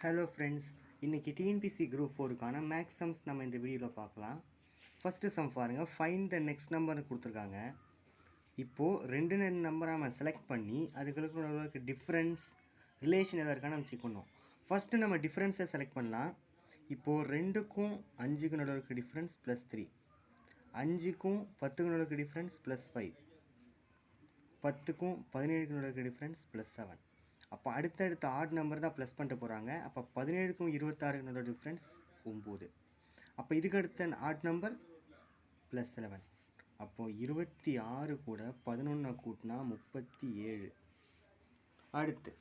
Hello friends, இன்றைக்கி TNPSC group 4க்கான maths sums நம்ம இந்த வீடியோவில் பார்க்கலாம். ஃபஸ்ட்டு சம் பாருங்கள். ஃபைண்ட் த நெக்ஸ்ட் நம்பர்னு கொடுத்துருக்காங்க. இப்போது ரெண்டு நம்பரை நம்ம செலக்ட் பண்ணி அதுக்கு டிஃப்ரென்ஸ் ரிலேஷன் எதாவது இருக்கான்னு நம்ம செக் பண்ணோம். ஃபஸ்ட்டு நம்ம டிஃப்ரென்ஸை செலக்ட் பண்ணலாம். இப்போது 2க்கும் 5க்கும் நடுவில் இருக்க டிஃப்ரென்ஸ் +3, 5க்கும் 10க்கும் நடுவில் இருக்க டிஃப்ரென்ஸ் +5, 10க்கும் 17க்கும் நடுவில் இருக்க டிஃப்ரென்ஸ் +7. அப்போ அடுத்தடுத்த ஆட் நம்பர் தான் ப்ளஸ் பண்ணிட்டு போகிறாங்க. அப்போ 17க்கும் 26க்கும் டிஃப்ரென்ஸ் 9. அப்போ இதுக்கு அடுத்த ஆட் நம்பர் +11. அப்போது 26 கூட 11 கூட்டினா 37. அடுத்து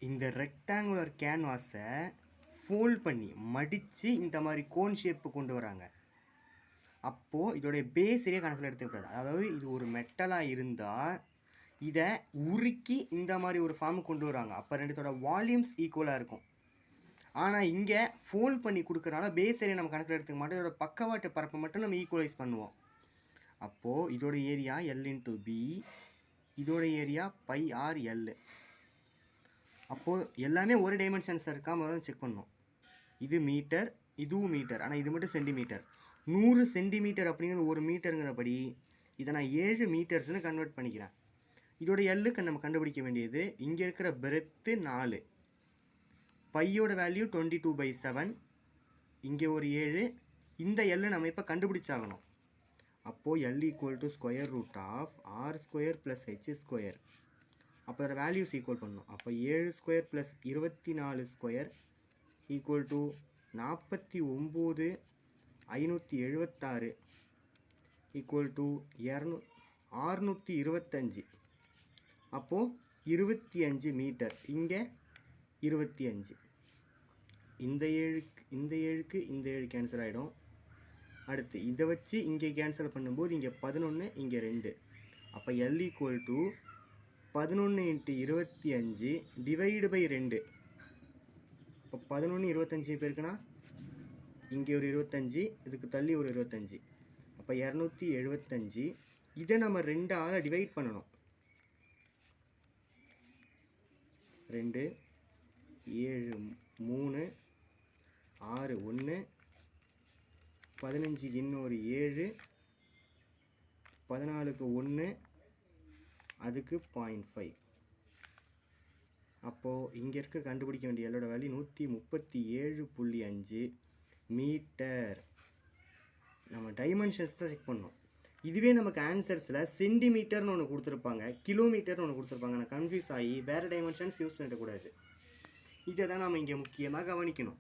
இந்த ரெக்டாங்குலர் கேன்வாஸை ஃபோல்ட் பண்ணி மடித்து இந்த மாதிரி கோன் ஷேப்பு கொண்டு வராங்க. அப்போது இதோடைய பேஸ் ஏரியா கணக்கில் எடுத்துக்கூடாது. அதாவது இது ஒரு மெட்டலாக இருந்தால் இதை உருக்கி இந்த மாதிரி ஒரு ஃபார்முக்கு கொண்டு வராங்க. அப்போ ரெண்டுத்தோட வால்யூம்ஸ் ஈக்குவலாக இருக்கும். ஆனால் இங்கே ஃபோல்ட் பண்ணி கொடுக்குறனால பேஸ் ஏரியா நம்ம கணக்கில் எடுத்துக்க மாட்டோம். இதோட பக்கவாட்டு பரப்பை மட்டும் நம்ம ஈக்குவலைஸ் பண்ணுவோம். அப்போது இதோட ஏரியா L/B, இதோட ஏரியா πr/L. அப்போது எல்லாமே ஒரு டைமென்ஷன்ஸ் இருக்காமல் செக் பண்ணோம். இது மீட்டர், இதுவும் மீட்டர், ஆனால் இது மட்டும் சென்டிமீட்டர். 100 சென்டிமீட்டர் அப்படிங்கிறது ஒரு மீட்டருங்கிறபடி இதை நான் 7 மீட்டர்ஸ்னு கன்வெர்ட் பண்ணிக்கிறேன். இதோட எல்லுக்கு நம்ம கண்டுபிடிக்க வேண்டியது இங்கே இருக்கிற பிரெத்து 4, பையோட வேல்யூ 22/7, இங்கே ஒரு 7, இந்த எல்லு நம்ம இப்போ கண்டுபிடிச்சாகணும். அப்போது L = √r² + h². அப்போ அதோட வேல்யூஸ் ஈக்குவல் பண்ணணும். அப்போ 7² + 24² = 49,576 = 625. அப்போது 25 மீட்டர், இங்கே 25. இந்த 7 கேன்சல் ஆகிடும். அடுத்து இதை வச்சு இங்கே கேன்சல் பண்ணும்போது இங்கே 11, இங்கே 2. அப்போ L = 11 × 25 ÷ 2. இப்போ 11 25 பேருக்குன்னா இங்கே ஒரு 25, இதுக்கு தள்ளி ஒரு 25. அப்போ 275. இதை நம்ம 2ஆல் டிவைட் பண்ணணும். 2, 7, 3, 6, 1, 15 இன்னொரு 7, 14க்கு 1, அதுக்கு 0.5. அப்போது இங்கே இருக்க கண்டுபிடிக்க வேண்டிய எல்லோட வேல்யூ 137.5 மீட்டர். நம்ம டைமென்ஷன்ஸ் தான் செக் பண்ணோம். இதுவே நமக்கு ஆன்சர்ஸில் சென்டிமீட்டர்னு ஒன்று கொடுத்துருப்பாங்க, கிலோமீட்டர்னு ஒன்று கொடுத்துருப்பாங்க. நான் கன்ஃபியூஸ் ஆகி வேறு டைமென்ஷன்ஸ் யூஸ் பண்ணிடக்கூடாது. இதை தான் நம்ம இங்கே முக்கியமாக கவனிக்கணும்.